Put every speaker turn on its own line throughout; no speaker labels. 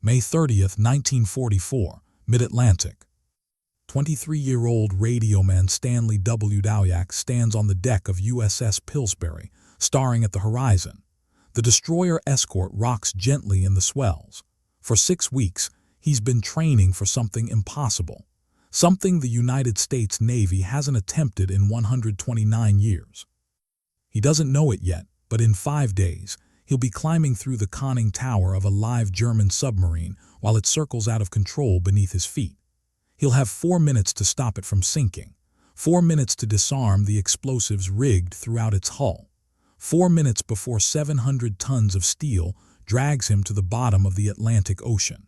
May 30th, 1944, Mid-Atlantic. 23-year-old radioman Stanley WWII stands on the deck of USS Pillsbury, staring at the horizon. The destroyer escort rocks gently in the swells. For 6 weeks, he's been training for something impossible, something the United States Navy hasn't attempted in 129 years. He doesn't know it yet, but in 5 days, he'll be climbing through the conning tower of a live German submarine while it circles out of control beneath his feet. He'll have 4 minutes to stop it from sinking, 4 minutes to disarm the explosives rigged throughout its hull, 4 minutes before 700 tons of steel drags him to the bottom of the Atlantic Ocean.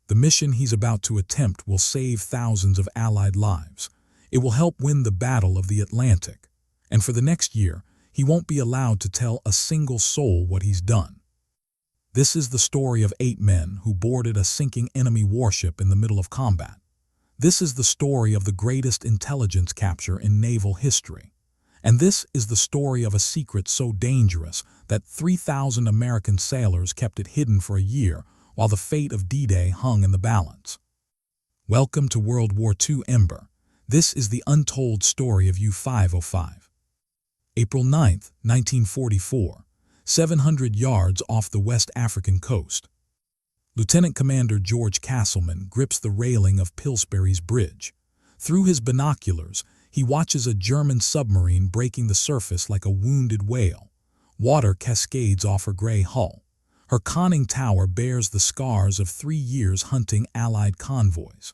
The mission he's about to attempt will save thousands of Allied lives. It will help win the Battle of the Atlantic. And for the next year, he won't be allowed to tell a single soul what he's done. This is the story of 8 men who boarded a sinking enemy warship in the middle of combat. This is the story of the greatest intelligence capture in naval history. And this is the story of a secret so dangerous that 3,000 American sailors kept it hidden for a year while the fate of D-Day hung in the balance. Welcome to World War II Ember. This is the untold story of U-505. April 9, 1944, 700 yards off the West African coast. Lieutenant Commander George Castleman grips the railing of Pillsbury's bridge. Through his binoculars, he watches a German submarine breaking the surface like a wounded whale. Water cascades off her gray hull. Her conning tower bears the scars of 3 years hunting Allied convoys.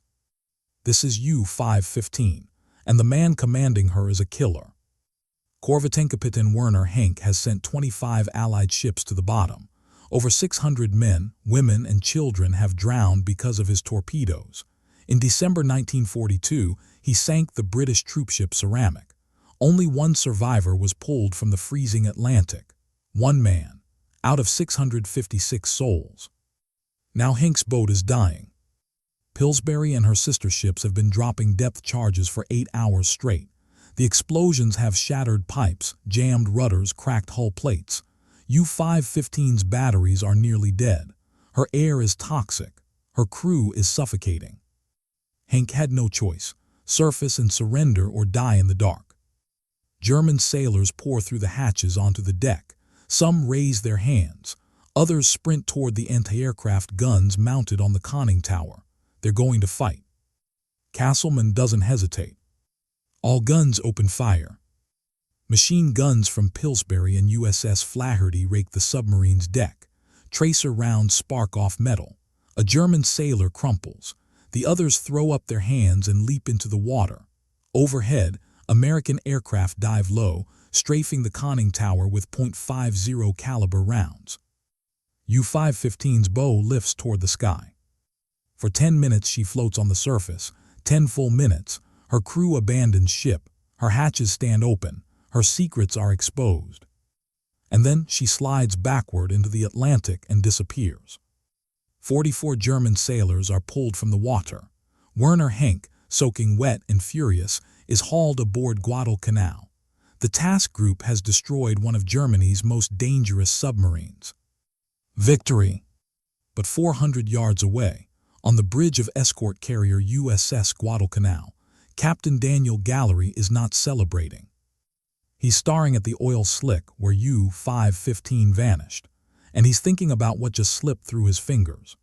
This is U-515, and the man commanding her is a killer. Korvettenkapitän Werner Henke has sent 25 Allied ships to the bottom. Over 600 men, women, and children have drowned because of his torpedoes. In December 1942, he sank the British troopship Ceramic. Only 1 survivor was pulled from the freezing Atlantic. 1 man, out of 656 souls. Now Henke's boat is dying. Pillsbury and her sister ships have been dropping depth charges for 8 hours straight. The explosions have shattered pipes, jammed rudders, cracked hull plates. U-515's batteries are nearly dead. Her air is toxic. Her crew is suffocating. Henke had no choice: surface and surrender or die in the dark. German sailors pour through the hatches onto the deck. Some raise their hands. Others sprint toward the anti-aircraft guns mounted on the conning tower. They're going to fight. Castleman doesn't hesitate. All guns open fire. Machine guns from Pillsbury and USS Flaherty rake the submarine's deck. Tracer rounds spark off metal. A German sailor crumples. The others throw up their hands and leap into the water. Overhead, American aircraft dive low, strafing the conning tower with .50 caliber rounds. U-515's bow lifts toward the sky. For 10 minutes she floats on the surface. 10 full minutes. Her crew abandons ship. Her hatches stand open. Her secrets are exposed. And then she slides backward into the Atlantic and disappears. 44 German sailors are pulled from the water. Werner Henke, soaking wet and furious, is hauled aboard Guadalcanal. The task group has destroyed one of Germany's most dangerous submarines. Victory! But 400 yards away, on the bridge of escort carrier USS Guadalcanal, Captain Daniel Gallery is not celebrating. He's staring at the oil slick where U-515 vanished, and he's thinking about what just slipped through his fingers.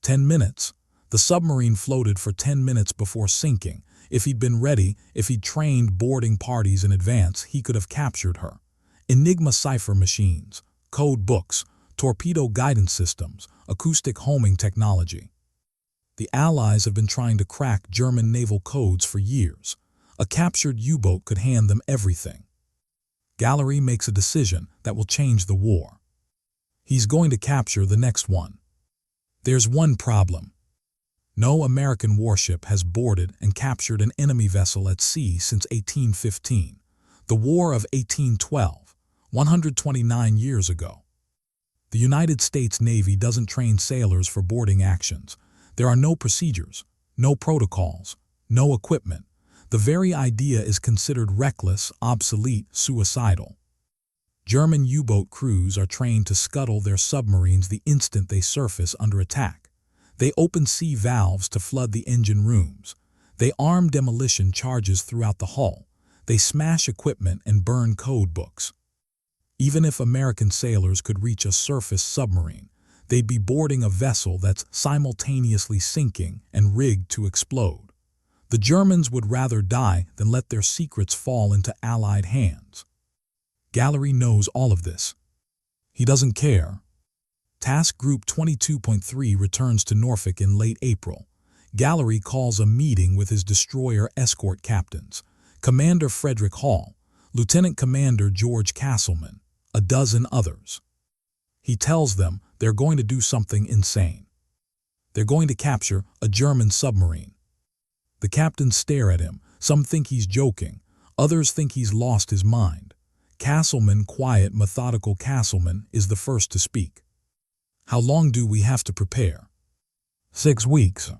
10 minutes. The submarine floated for 10 minutes before sinking. If he'd been ready, if he'd trained boarding parties in advance, he could have captured her. Enigma cipher machines, code books, torpedo guidance systems, acoustic homing technology. The Allies have been trying to crack German naval codes for years. A captured U-boat could hand them everything. Gallery makes a decision that will change the war. He's going to capture the next one. There's one problem. No American warship has boarded and captured an enemy vessel at sea since 1815, the War of 1812, 129 years ago. The United States Navy doesn't train sailors for boarding actions. There are no procedures, no protocols, no equipment. The very idea is considered reckless, obsolete, suicidal. German U-boat crews are trained to scuttle their submarines the instant they surface under attack. They open sea valves to flood the engine rooms. They arm demolition charges throughout the hull. They smash equipment and burn code books. Even if American sailors could reach a surface submarine, they'd be boarding a vessel that's simultaneously sinking and rigged to explode. The Germans would rather die than let their secrets fall into Allied hands. Gallery knows all of this. He doesn't care. Task Group 22.3 returns to Norfolk in late April. Gallery calls a meeting with his destroyer escort captains, Commander Frederick Hall, Lieutenant Commander George Castleman, a dozen others. He tells them they're going to do something insane. They're going to capture a German submarine. The captains stare at him. Some think he's joking. Others think he's lost his mind. Castleman, quiet, methodical Castleman, is the first to speak. How long do we have to prepare? 6 weeks.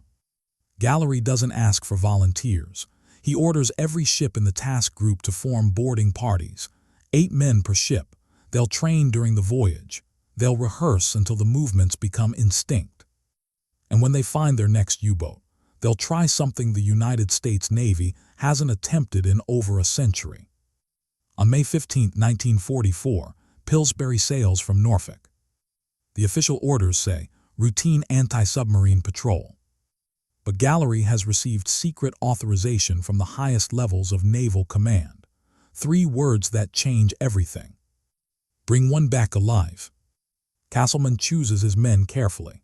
Gallery doesn't ask for volunteers. He orders every ship in the task group to form boarding parties. 8 men per ship. They'll train during the voyage. They'll rehearse until the movements become instinct. And when they find their next U-boat, they'll try something the United States Navy hasn't attempted in over a century. On May 15, 1944, Pillsbury sails from Norfolk. The official orders say, routine anti-submarine patrol. But Gallery has received secret authorization from the highest levels of naval command. 3 words that change everything. Bring one back alive. Castleman chooses his men carefully.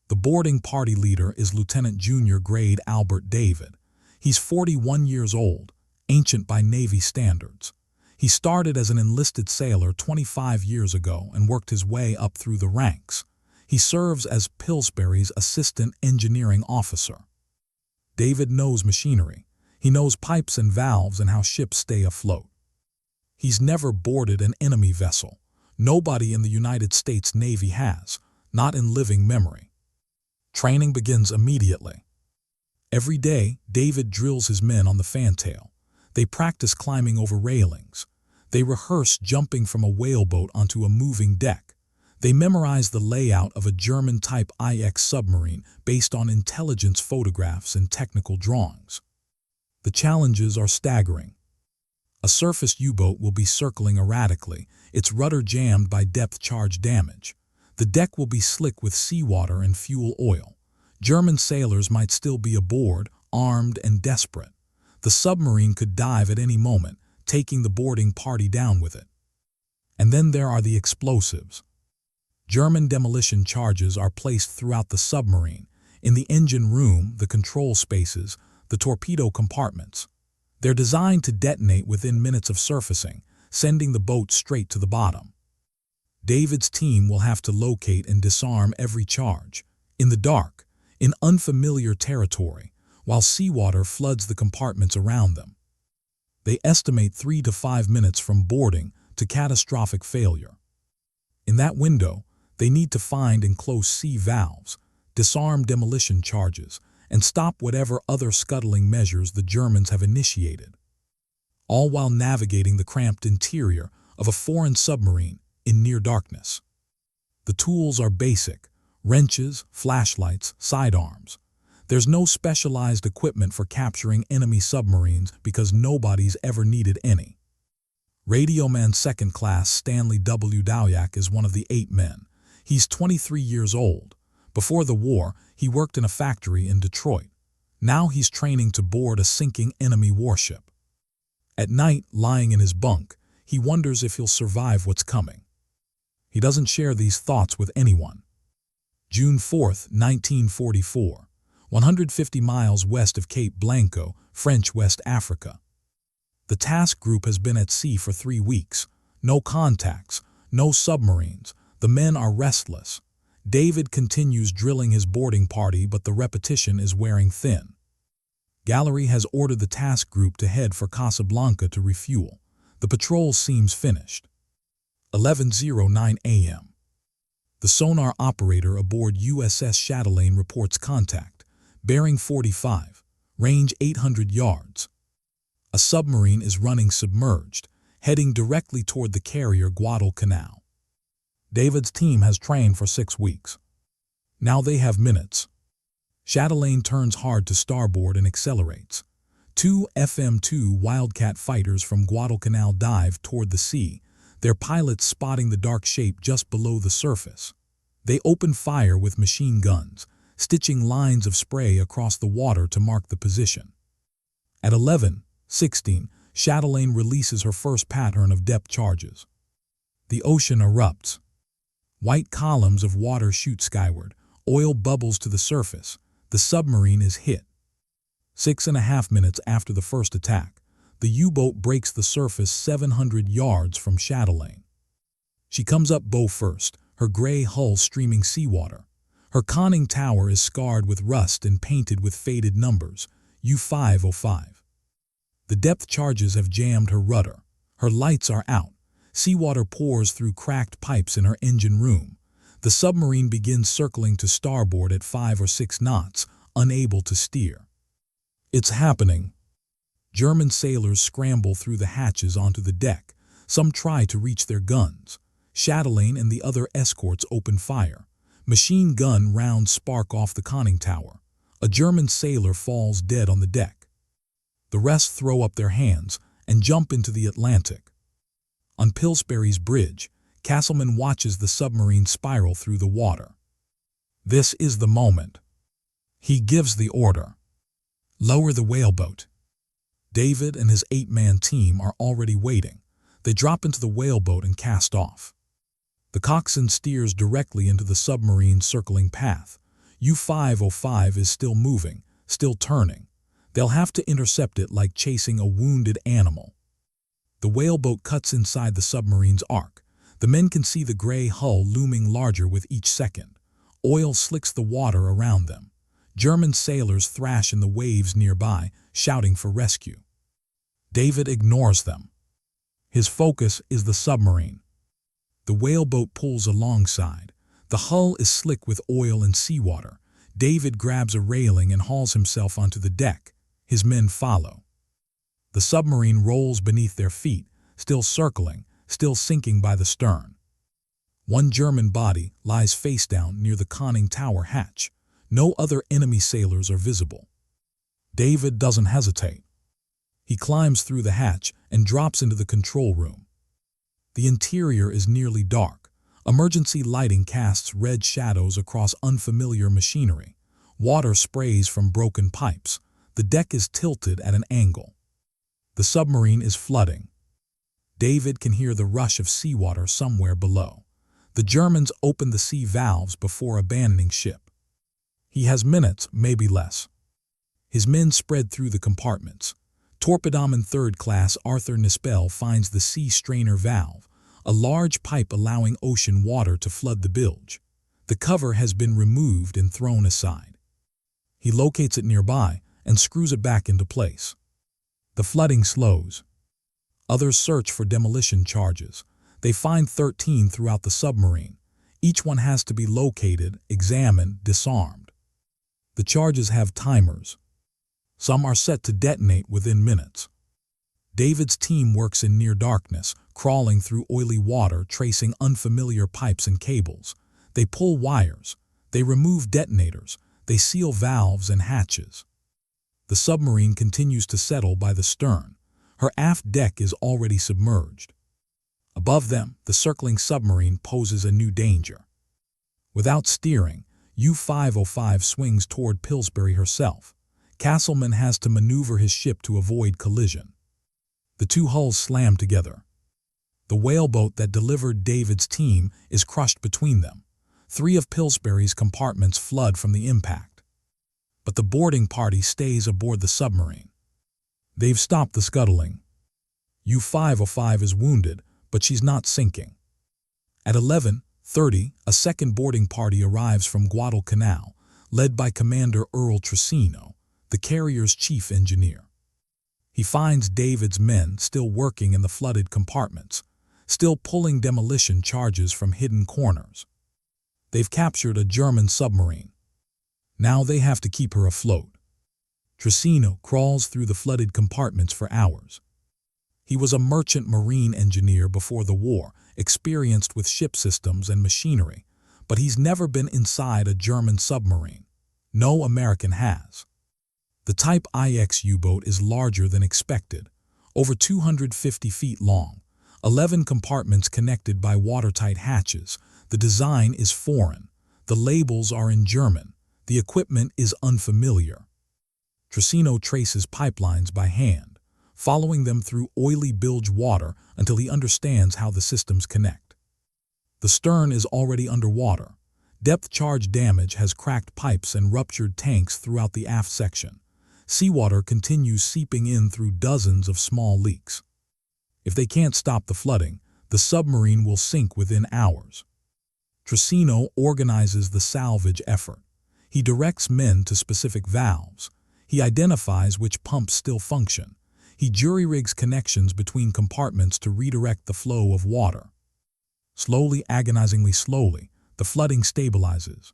The boarding party leader is Lieutenant Junior Grade Albert David. He's 41 years old, ancient by Navy standards. He started as an enlisted sailor 25 years ago and worked his way up through the ranks. He serves as Pillsbury's assistant engineering officer. David knows machinery. He knows pipes and valves and how ships stay afloat. He's never boarded an enemy vessel. Nobody in the United States Navy has, not in living memory. Training begins immediately. Every day, David drills his men on the fantail. They practice climbing over railings. They rehearse jumping from a whaleboat onto a moving deck. They memorize the layout of a German Type IX submarine based on intelligence photographs and technical drawings. The challenges are staggering. A surface U-boat will be circling erratically, its rudder jammed by depth charge damage. The deck will be slick with seawater and fuel oil. German sailors might still be aboard, armed and desperate. The submarine could dive at any moment, taking the boarding party down with it. And then there are the explosives. German demolition charges are placed throughout the submarine, in the engine room, the control spaces, the torpedo compartments. They're designed to detonate within minutes of surfacing, sending the boat straight to the bottom. David's team will have to locate and disarm every charge, in the dark, in unfamiliar territory, while seawater floods the compartments around them. They estimate 3 to 5 minutes from boarding to catastrophic failure. In that window, they need to find and close sea valves, disarm demolition charges, and stop whatever other scuttling measures the Germans have initiated, all while navigating the cramped interior of a foreign submarine in near darkness. The tools are basic: wrenches, flashlights, sidearms. There's no specialized equipment for capturing enemy submarines because nobody's ever needed any. Radioman Second Class Stanley WWII is one of the 8 men. He's 23 years old. Before the war, he worked in a factory in Detroit. Now he's training to board a sinking enemy warship. At night, lying in his bunk, he wonders if he'll survive what's coming. He doesn't share these thoughts with anyone. June 4, 1944, 150 miles west of Cape Blanco, French West Africa. The task group has been at sea for 3 weeks. No contacts, no submarines. The men are restless. David continues drilling his boarding party, but the repetition is wearing thin. Gallery has ordered the task group to head for Casablanca to refuel. The patrol seems finished. 11:09 a.m. The sonar operator aboard USS Chatelaine reports contact. Bearing 45, range 800 yards. A submarine is running submerged, heading directly toward the carrier Guadalcanal. David's team has trained for 6 weeks. Now they have minutes. Chatelaine turns hard to starboard and accelerates. 2 FM-2 Wildcat fighters from Guadalcanal dive toward the sea, their pilots spotting the dark shape just below the surface. They open fire with machine guns, stitching lines of spray across the water to mark the position. At 11:16, Chatelaine releases her first pattern of depth charges. The ocean erupts. White columns of water shoot skyward, oil bubbles to the surface. The submarine is hit. 6.5 minutes after the first attack, the U-boat breaks the surface 700 yards from Chatelaine. She comes up bow first, her gray hull streaming seawater. Her conning tower is scarred with rust and painted with faded numbers, U505. The depth charges have jammed her rudder. Her lights are out. Seawater pours through cracked pipes in her engine room. The submarine begins circling to starboard at 5 or 6 knots, unable to steer. It's happening. German sailors scramble through the hatches onto the deck. Some try to reach their guns. Chatelaine and the other escorts open fire. Machine gun rounds spark off the conning tower. A German sailor falls dead on the deck. The rest throw up their hands and jump into the Atlantic. On Pillsbury's bridge, Castleman watches the submarine spiral through the water. This is the moment. He gives the order. Lower the whaleboat. David and his 8-man team are already waiting. They drop into the whaleboat and cast off. The coxswain steers directly into the submarine's circling path. U505 is still moving, still turning. They'll have to intercept it like chasing a wounded animal. The whaleboat cuts inside the submarine's arc. The men can see the gray hull looming larger with each second. Oil slicks the water around them. German sailors thrash in the waves nearby, shouting for rescue. David ignores them. His focus is the submarine. The whaleboat pulls alongside. The hull is slick with oil and seawater. David grabs a railing and hauls himself onto the deck. His men follow. The submarine rolls beneath their feet, still circling, still sinking by the stern. One German body lies face down near the conning tower hatch. No other enemy sailors are visible. David doesn't hesitate. He climbs through the hatch and drops into the control room. The interior is nearly dark. Emergency lighting casts red shadows across unfamiliar machinery. Water sprays from broken pipes. The deck is tilted at an angle. The submarine is flooding. David can hear the rush of seawater somewhere below. The Germans open the sea valves before abandoning ship. He has minutes, maybe less. His men spread through the compartments. Torpedoman 3rd Class Arthur Nispel finds the sea strainer valve, a large pipe allowing ocean water to flood the bilge. The cover has been removed and thrown aside. He locates it nearby and screws it back into place. The flooding slows. Others search for demolition charges. They find 13 throughout the submarine. Each one has to be located, examined, disarmed. The charges have timers. Some are set to detonate within minutes. David's team works in near darkness, crawling through oily water, tracing unfamiliar pipes and cables. They pull wires. They remove detonators. They seal valves and hatches. The submarine continues to settle by the stern. Her aft deck is already submerged. Above them, the circling submarine poses a new danger. Without steering, U505 swings toward Pillsbury herself. Castleman has to maneuver his ship to avoid collision. The two hulls slam together. The whaleboat that delivered David's team is crushed between them. 3 of Pillsbury's compartments flood from the impact. But the boarding party stays aboard the submarine. They've stopped the scuttling. U505 is wounded, but she's not sinking. At 11:30, a second boarding party arrives from Guadalcanal, led by Commander Earl Trissino, the carrier's chief engineer. He finds David's men still working in the flooded compartments, still pulling demolition charges from hidden corners. They've captured a German submarine. Now they have to keep her afloat. Trissino crawls through the flooded compartments for hours. He was a merchant marine engineer before the war, experienced with ship systems and machinery, but he's never been inside a German submarine. No American has. The Type IX U-boat is larger than expected, over 250 feet long, 11 compartments connected by watertight hatches. The design is foreign. The labels are in German. The equipment is unfamiliar. Trissino traces pipelines by hand, following them through oily bilge water until he understands how the systems connect. The stern is already underwater. Depth charge damage has cracked pipes and ruptured tanks throughout the aft section. Seawater continues seeping in through dozens of small leaks. If they can't stop the flooding, the submarine will sink within hours. Trissino organizes the salvage effort. He directs men to specific valves. He identifies which pumps still function. He jury-rigs connections between compartments to redirect the flow of water. Slowly, agonizingly slowly, the flooding stabilizes.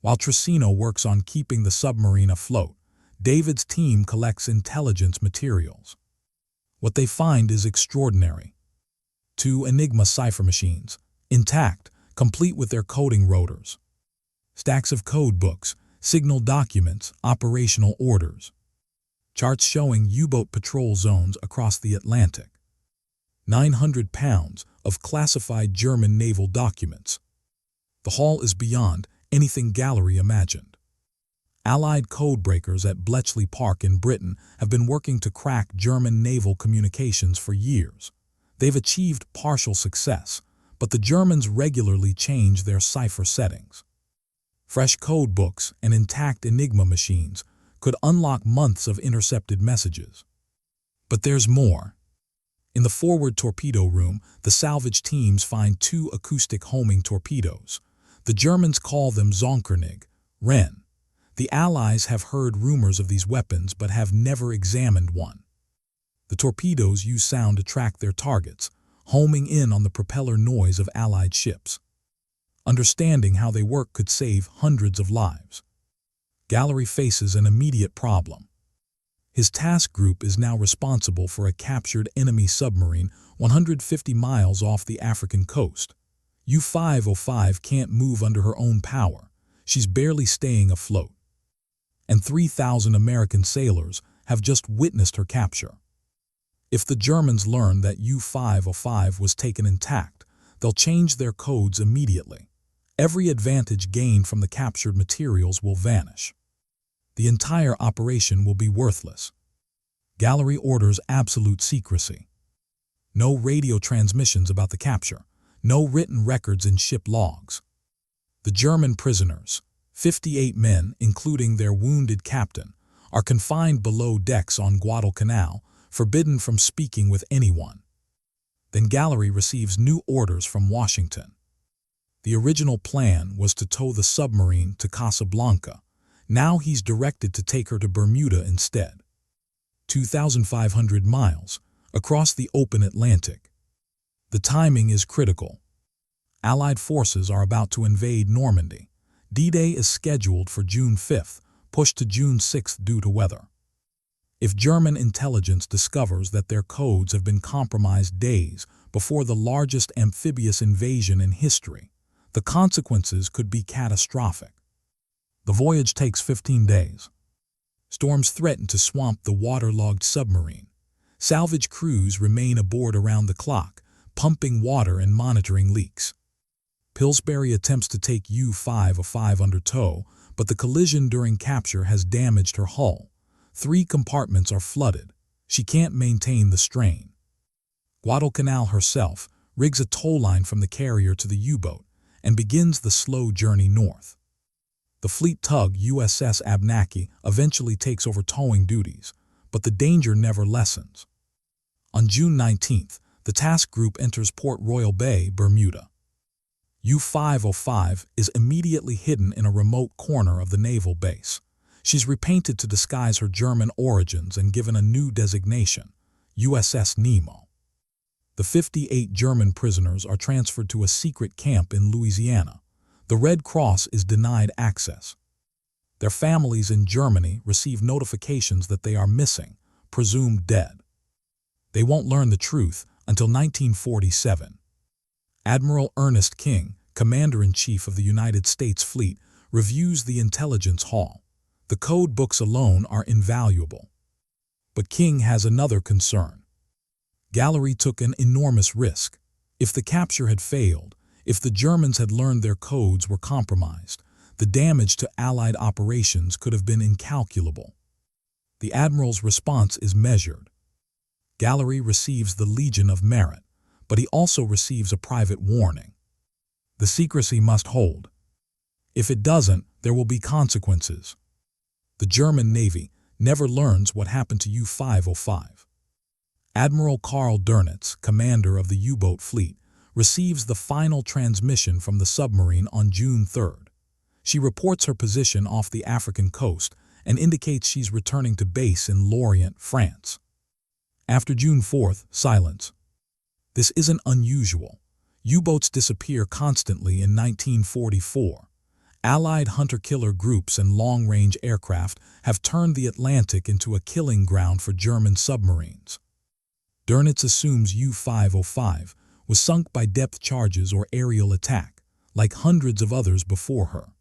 While Trissino works on keeping the submarine afloat, David's team collects intelligence materials. What they find is extraordinary. 2 Enigma cipher machines, intact, complete with their coding rotors. Stacks of code books, signal documents, operational orders. Charts showing U-boat patrol zones across the Atlantic. 900 pounds of classified German naval documents. The haul is beyond anything Gallery imagined. Allied codebreakers at Bletchley Park in Britain have been working to crack German naval communications for years. They've achieved partial success, but the Germans regularly change their cipher settings. Fresh code books and intact Enigma machines could unlock months of intercepted messages. But there's more. In the forward torpedo room, the salvage teams find 2 acoustic homing torpedoes. The Germans call them Zonkernig, Wren. The Allies have heard rumors of these weapons but have never examined one. The torpedoes use sound to track their targets, homing in on the propeller noise of Allied ships. Understanding how they work could save hundreds of lives. Gallery faces an immediate problem. His task group is now responsible for a captured enemy submarine 150 miles off the African coast. U-505 can't move under her own power. She's barely staying afloat. And 3,000 American sailors have just witnessed her capture. If the Germans learn that U-505 was taken intact, they'll change their codes immediately. Every advantage gained from the captured materials will vanish. The entire operation will be worthless. Gallery orders absolute secrecy. No radio transmissions about the capture. No written records in ship logs. The German prisoners, 58 men, including their wounded captain, are confined below decks on Guadalcanal, forbidden from speaking with anyone. Then Gallery receives new orders from Washington. The original plan was to tow the submarine to Casablanca. Now he's directed to take her to Bermuda instead. 2,500 miles, across the open Atlantic. The timing is critical. Allied forces are about to invade Normandy. D-Day is scheduled for June 5th, pushed to June 6th due to weather. If German intelligence discovers that their codes have been compromised days before the largest amphibious invasion in history, the consequences could be catastrophic. The voyage takes 15 days. Storms threaten to swamp the waterlogged submarine. Salvage crews remain aboard around the clock, pumping water and monitoring leaks. Pillsbury attempts to take U-505 under tow, but the collision during capture has damaged her hull. 3 compartments are flooded. She can't maintain the strain. Guadalcanal herself rigs a tow line from the carrier to the U-boat and begins the slow journey north. The fleet tug USS Abnaki eventually takes over towing duties, but the danger never lessens. On June 19th, the task group enters Port Royal Bay, Bermuda. U-505 is immediately hidden in a remote corner of the naval base. She's repainted to disguise her German origins and given a new designation, USS Nemo. The 58 German prisoners are transferred to a secret camp in Louisiana. The Red Cross is denied access. Their families in Germany receive notifications that they are missing, presumed dead. They won't learn the truth until 1947. Admiral Ernest King, Commander-in-Chief of the United States Fleet, reviews the intelligence haul. The code books alone are invaluable. But King has another concern. Gallery took an enormous risk. If the capture had failed, if the Germans had learned their codes were compromised, the damage to Allied operations could have been incalculable. The Admiral's response is measured. Gallery receives the Legion of Merit, but he also receives a private warning. The secrecy must hold. If it doesn't, there will be consequences. The German Navy never learns what happened to U-505. Admiral Karl Dönitz, commander of the U-boat fleet, receives the final transmission from the submarine on June 3rd. She reports her position off the African coast and indicates she's returning to base in Lorient, France. After June 4th, silence. This isn't unusual. U-boats disappear constantly in 1944. Allied hunter-killer groups and long-range aircraft have turned the Atlantic into a killing ground for German submarines. Dönitz assumes U-505 was sunk by depth charges or aerial attack, like hundreds of others before her.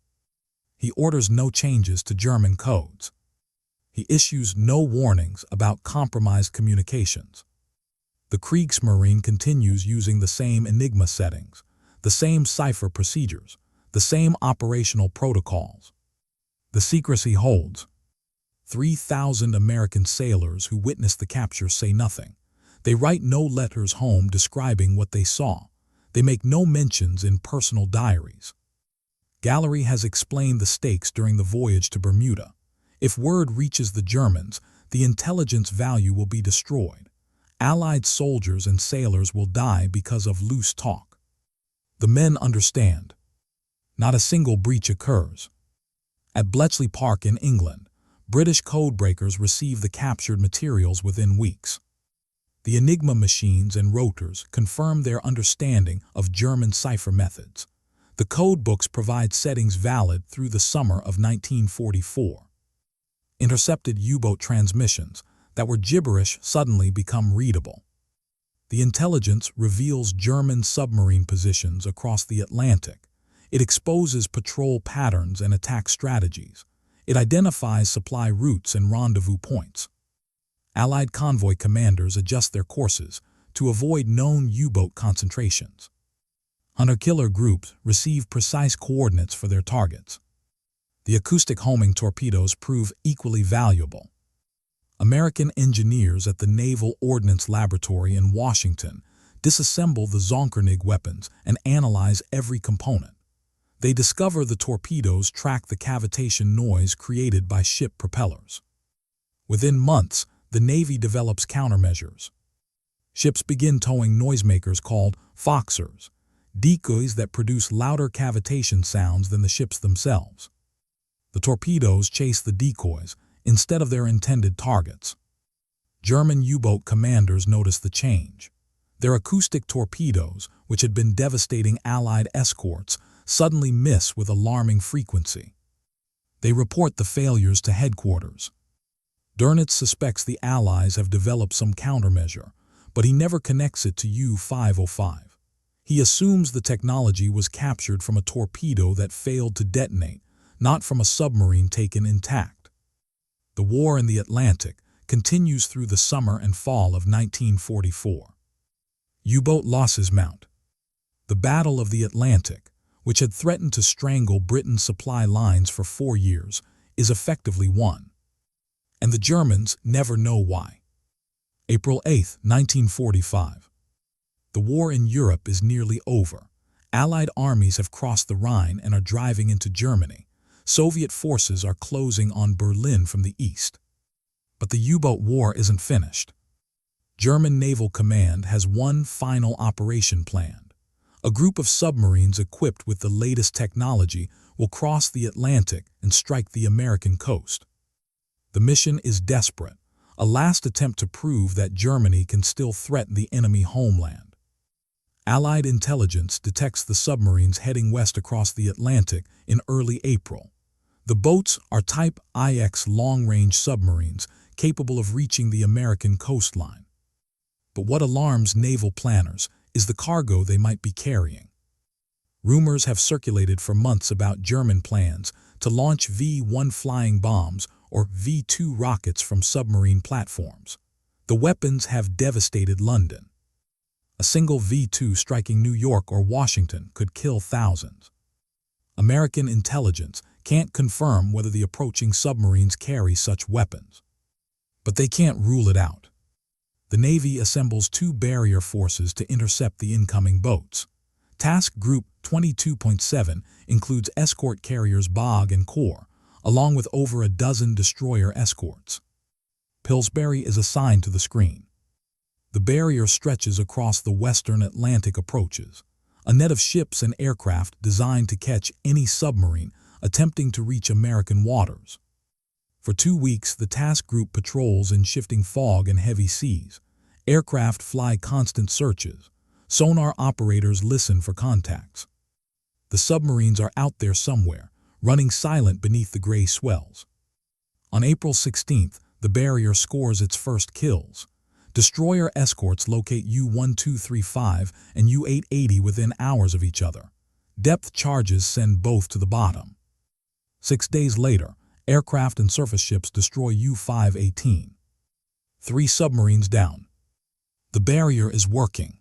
He orders no changes to German codes. He issues no warnings about compromised communications. The Kriegsmarine continues using the same Enigma settings, the same cipher procedures, the same operational protocols. The secrecy holds. 3,000 American sailors who witnessed the capture say nothing. They write no letters home describing what they saw. They make no mentions in personal diaries. Gallery has explained the stakes during the voyage to Bermuda. If word reaches the Germans, the intelligence value will be destroyed. Allied soldiers and sailors will die because of loose talk. The men understand. Not a single breach occurs. At Bletchley Park in England, British codebreakers receive the captured materials within weeks. The Enigma machines and rotors confirm their understanding of German cipher methods. The code books provide settings valid through the summer of 1944. Intercepted U-boat transmissions that were gibberish suddenly become readable. The intelligence reveals German submarine positions across the Atlantic. It exposes patrol patterns and attack strategies. It identifies supply routes and rendezvous points. Allied convoy commanders adjust their courses to avoid known U-boat concentrations. Hunter-killer groups receive precise coordinates for their targets. The acoustic homing torpedoes prove equally valuable. American engineers at the Naval Ordnance Laboratory in Washington disassemble the Zonkernig weapons and analyze every component. They discover the torpedoes track the cavitation noise created by ship propellers. Within months, the Navy develops countermeasures. Ships begin towing noisemakers called foxers, decoys that produce louder cavitation sounds than the ships themselves. The torpedoes chase the decoys instead of their intended targets. German U-boat commanders notice the change. Their acoustic torpedoes, which had been devastating Allied escorts, suddenly miss with alarming frequency. They report the failures to headquarters. Dönitz suspects the Allies have developed some countermeasure, but he never connects it to U-505. He assumes the technology was captured from a torpedo that failed to detonate, not from a submarine taken intact. The war in the Atlantic continues through the summer and fall of 1944. U-boat losses mount. The Battle of the Atlantic, which had threatened to strangle Britain's supply lines for 4 years, is effectively won. And the Germans never know why. April 8, 1945. The war in Europe is nearly over. Allied armies have crossed the Rhine and are driving into Germany. Soviet forces are closing on Berlin from the east. But the U-boat war isn't finished. German Naval Command has one final operation planned. A group of submarines equipped with the latest technology will cross the Atlantic and strike the American coast. The mission is desperate, a last attempt to prove that Germany can still threaten the enemy homeland. Allied intelligence detects the submarines heading west across the Atlantic in early April. The boats are Type IX long-range submarines capable of reaching the American coastline. But what alarms naval planners is the cargo they might be carrying. Rumors have circulated for months about German plans to launch V-1 flying bombs or V-2 rockets from submarine platforms. The weapons have devastated London. A single V-2 striking New York or Washington could kill thousands. American intelligence can't confirm whether the approaching submarines carry such weapons. But they can't rule it out. The Navy assembles 2 barrier forces to intercept the incoming boats. Task Group 22.7 includes escort carriers Bog and Core, along with over a dozen destroyer escorts. Pillsbury is assigned to the screen. The barrier stretches across the western Atlantic approaches, a net of ships and aircraft designed to catch any submarine attempting to reach American waters. For 2 weeks, the task group patrols in shifting fog and heavy seas. Aircraft fly constant searches. Sonar operators listen for contacts. The submarines are out there somewhere, running silent beneath the gray swells. On April 16th, the barrier scores its first kills. Destroyer escorts locate U-1235 and U-880 within hours of each other. Depth charges send both to the bottom. 6 days later, aircraft and surface ships destroy U-518. 3 submarines down. The barrier is working.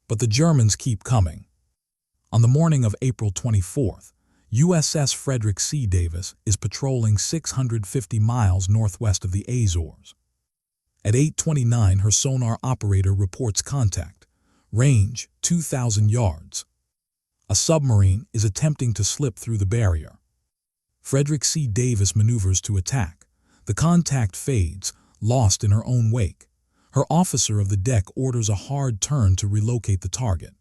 But the Germans keep coming. On the morning of April 24th, USS Frederick C. Davis is patrolling 650 miles northwest of the Azores. At 8:29, her sonar operator reports contact. Range, 2,000 yards. A submarine is attempting to slip through the barrier. Frederick C. Davis maneuvers to attack. The contact fades, lost in her own wake. Her officer of the deck orders a hard turn to relocate the target.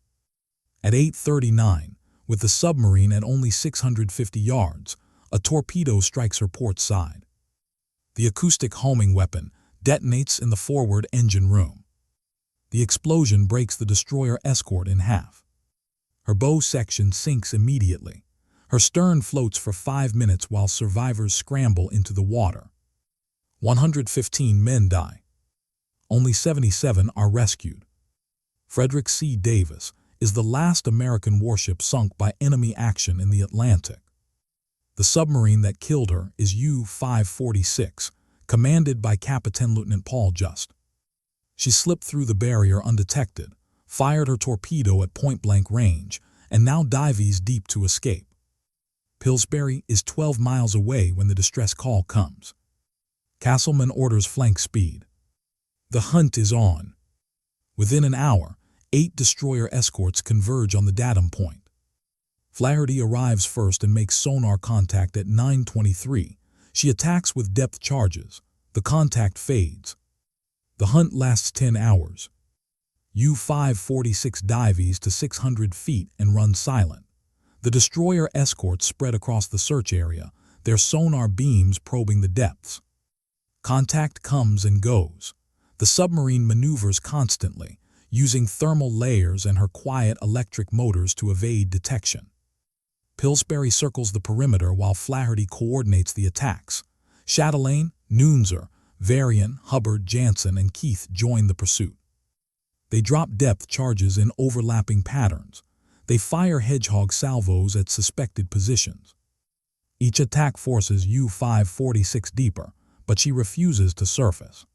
At 8:39, with the submarine at only 650 yards, a torpedo strikes her port side. The acoustic homing weapon detonates in the forward engine room. The explosion breaks the destroyer escort in half. Her bow section sinks immediately. Her stern floats for 5 minutes while survivors scramble into the water. 115 men die. Only 77 are rescued. Frederick C. Davis is the last American warship sunk by enemy action in the Atlantic. The submarine that killed her is U-546, commanded by Captain Lieutenant Paul Just. She slipped through the barrier undetected, fired her torpedo at point-blank range, and now dives deep to escape. Pillsbury is 12 miles away when the distress call comes. Castleman orders flank speed. The hunt is on. Within an hour, 8 destroyer escorts converge on the datum point. Flaherty arrives first and makes sonar contact at 9:23. She attacks with depth charges. The contact fades. The hunt lasts 10 hours. U-546 dives to 600 feet and runs silent. The destroyer escorts spread across the search area, their sonar beams probing the depths. Contact comes and goes. The submarine maneuvers constantly, using thermal layers and her quiet electric motors to evade detection. Pillsbury circles the perimeter while Flaherty coordinates the attacks. Chatelaine, Nunzer, Varian, Hubbard, Jansen, and Keith join the pursuit. They drop depth charges in overlapping patterns. They fire hedgehog salvos at suspected positions. Each attack forces U-546 deeper, but she refuses to surface.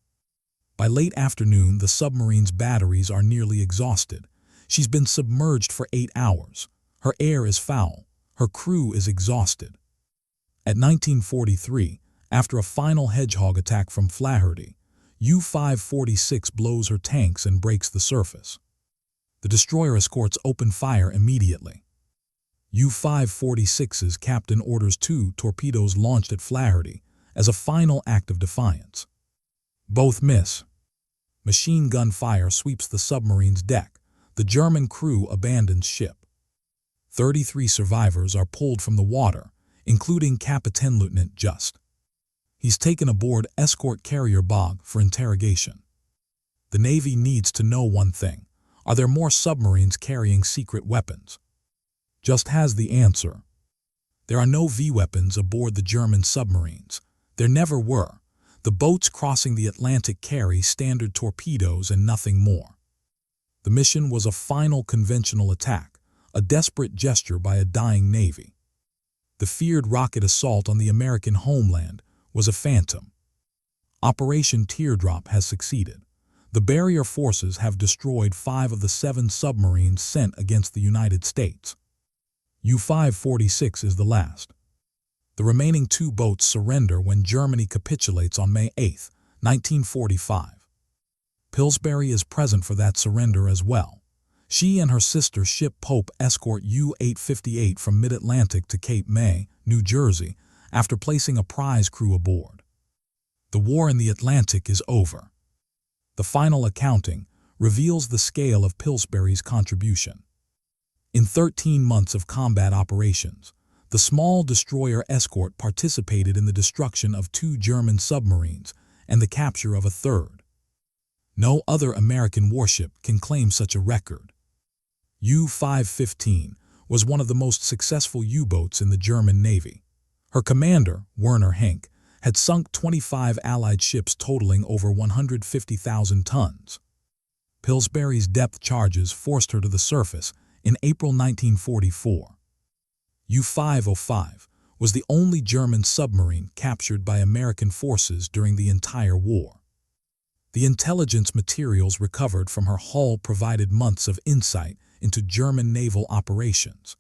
By late afternoon, the submarine's batteries are nearly exhausted. She's been submerged for 8 hours. Her air is foul. Her crew is exhausted. At 19:43, after a final hedgehog attack from Flaherty, U-546 blows her tanks and breaks the surface. The destroyer escorts open fire immediately. U-546's captain orders 2 torpedoes launched at Flaherty as a final act of defiance. Both miss. Machine gun fire sweeps the submarine's deck. The German crew abandons ship. 33 survivors are pulled from the water, including Captain Lieutenant Just. He's taken aboard escort carrier Bog for interrogation. The Navy needs to know one thing. Are there more submarines carrying secret weapons? Just has the answer. There are no V-weapons aboard the German submarines. There never were. The boats crossing the Atlantic carry standard torpedoes and nothing more. The mission was a final conventional attack, a desperate gesture by a dying Navy. The feared rocket assault on the American homeland was a phantom. Operation Teardrop has succeeded. The barrier forces have destroyed 5 of the 7 submarines sent against the United States. U-546 is the last. The remaining 2 boats surrender when Germany capitulates on May 8, 1945. Pillsbury is present for that surrender as well. She and her sister ship Pope escort U-858 from mid-Atlantic to Cape May, New Jersey, after placing a prize crew aboard. The war in the Atlantic is over. The final accounting reveals the scale of Pillsbury's contribution. In 13 months of combat operations, the small destroyer escort participated in the destruction of 2 German submarines and the capture of a 3rd. No other American warship can claim such a record. U-515 was one of the most successful U-boats in the German Navy. Her commander, Werner Henke, had sunk 25 Allied ships totaling over 150,000 tons. Pillsbury's depth charges forced her to the surface in April 1944. U-505 was the only German submarine captured by American forces during the entire war. The intelligence materials recovered from her hull provided months of insight into German naval operations.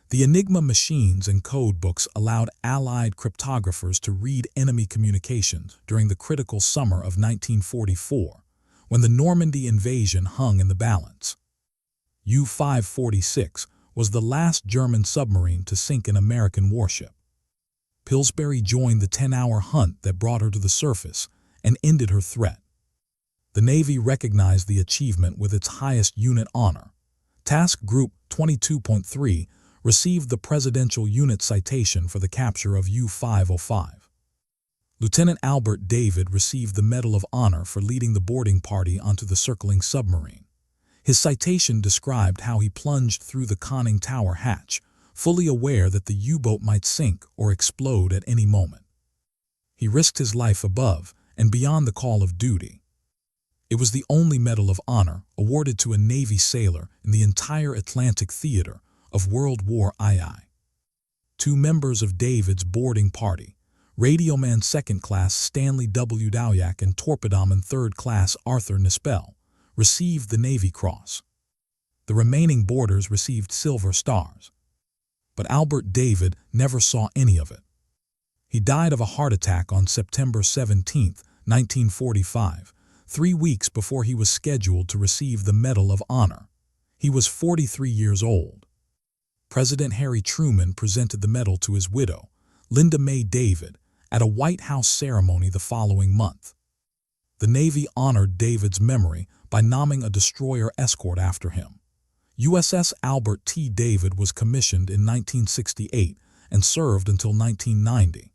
The Enigma machines and code books allowed Allied cryptographers to read enemy communications during the critical summer of 1944, when the Normandy invasion hung in the balance. U-546 was the last German submarine to sink an American warship. Pillsbury joined the 10-hour hunt that brought her to the surface and ended her threat. The Navy recognized the achievement with its highest unit honor. Task Group 22.3 received the Presidential Unit Citation for the capture of U-505. Lieutenant Albert David received the Medal of Honor for leading the boarding party onto the circling submarine. His citation described how he plunged through the conning tower hatch, fully aware that the U-boat might sink or explode at any moment. He risked his life above and beyond the call of duty. It was the only Medal of Honor awarded to a Navy sailor in the entire Atlantic theater of World War II. 2 members of David's boarding party, Radioman 2nd Class Stanley WWII and Torpedoman 3rd Class Arthur Nispel, received the Navy Cross. The remaining boarders received silver stars. But Albert David never saw any of it. He died of a heart attack on September 17, 1945, 3 weeks before he was scheduled to receive the Medal of Honor. He was 43 years old. President Harry Truman presented the medal to his widow, Linda May David, at a White House ceremony the following month. The Navy honored David's memory by naming a destroyer escort after him. USS Albert T. David was commissioned in 1968 and served until 1990.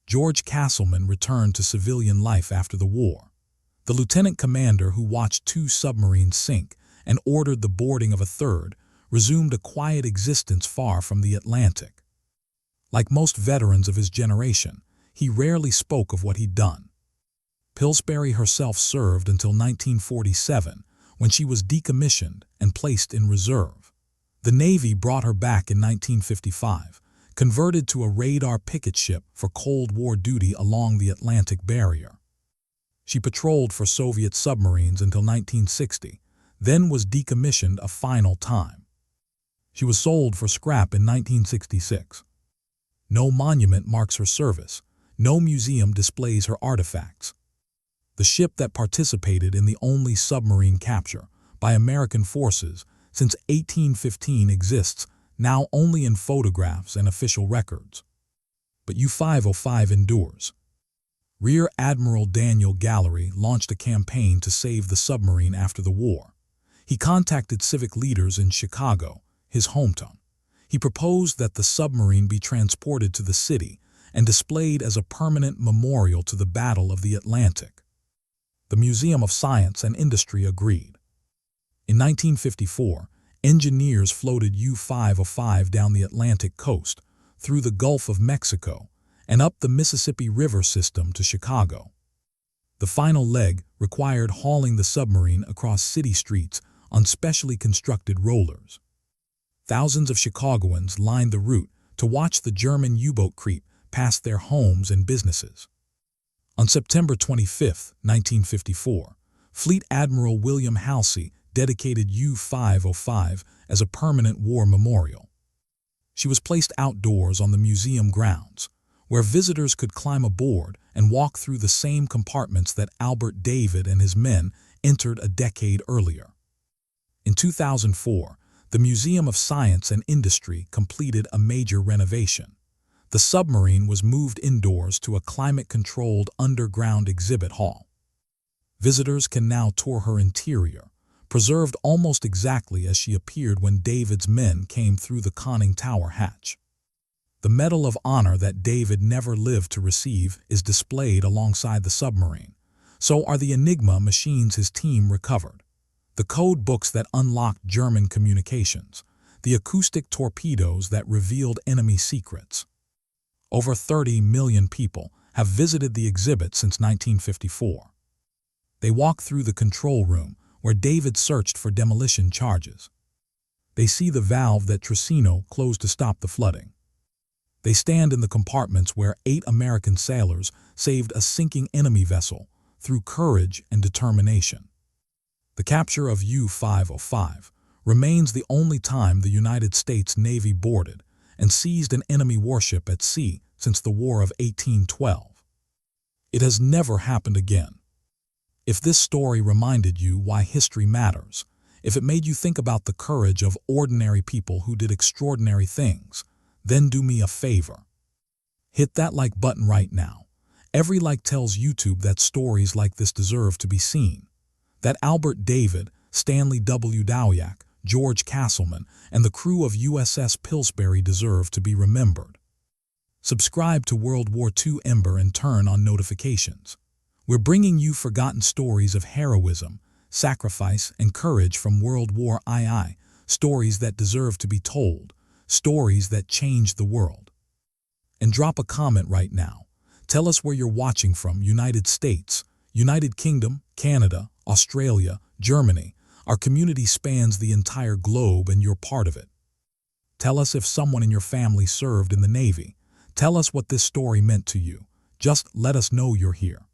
George Castleman returned to civilian life after the war. The lieutenant commander who watched 2 submarines sink and ordered the boarding of a 3rd resumed a quiet existence far from the Atlantic. Like most veterans of his generation, he rarely spoke of what he'd done. Pillsbury herself served until 1947, when she was decommissioned and placed in reserve. The Navy brought her back in 1955, converted to a radar picket ship for Cold War duty along the Atlantic barrier. She patrolled for Soviet submarines until 1960, then was decommissioned a final time. She was sold for scrap in 1966. No monument marks her service. No museum displays her artifacts. The ship that participated in the only submarine capture by American forces since 1815 exists now only in photographs and official records. But U-505 endures. Rear Admiral Daniel Gallery launched a campaign to save the submarine after the war. He contacted civic leaders in Chicago, his hometown. He proposed that the submarine be transported to the city and displayed as a permanent memorial to the Battle of the Atlantic. The Museum of Science and Industry agreed. In 1954, engineers floated U-505 down the Atlantic coast, through the Gulf of Mexico, and up the Mississippi River system to Chicago. The final leg required hauling the submarine across city streets on specially constructed rollers. Thousands of Chicagoans lined the route to watch the German U-boat creep past their homes and businesses. On September 25, 1954, Fleet Admiral William Halsey dedicated U-505 as a permanent war memorial. She was placed outdoors on the museum grounds, where visitors could climb aboard and walk through the same compartments that Albert David and his men entered a decade earlier. In 2004, the Museum of Science and Industry completed a major renovation. The submarine was moved indoors to a climate-controlled underground exhibit hall. Visitors can now tour her interior, preserved almost exactly as she appeared when David's men came through the conning tower hatch. The Medal of Honor that David never lived to receive is displayed alongside the submarine. So are the Enigma machines his team recovered, the code books that unlocked German communications, the acoustic torpedoes that revealed enemy secrets. Over 30 million people have visited the exhibit since 1954. They walk through the control room where David searched for demolition charges. They see the valve that Tricino closed to stop the flooding. They stand in the compartments where 8 American sailors saved a sinking enemy vessel through courage and determination. The capture of U-505 remains the only time the United States Navy boarded and seized an enemy warship at sea since the War of 1812. It has never happened again. If this story reminded you why history matters, if it made you think about the courage of ordinary people who did extraordinary things, then do me a favor. Hit that like button right now. Every like tells YouTube that stories like this deserve to be seen. That Albert David, Stanley WWII, George Castleman, and the crew of USS Pillsbury deserve to be remembered. Subscribe to World War II Ember and turn on notifications. We're bringing you forgotten stories of heroism, sacrifice, and courage from World War II, stories that deserve to be told, stories that changed the world. And drop a comment right now. Tell us where you're watching from: United States, United Kingdom, Canada, Australia, Germany. Our community spans the entire globe and you're part of it. Tell us if someone in your family served in the Navy. Tell us what this story meant to you. Just let us know you're here.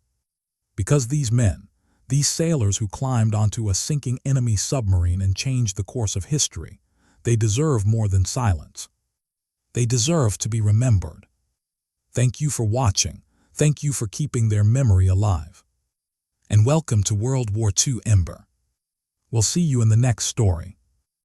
Because these men, these sailors who climbed onto a sinking enemy submarine and changed the course of history, they deserve more than silence. They deserve to be remembered. Thank you for watching. Thank you for keeping their memory alive. And welcome to World War II Ember. We'll see you in the next story.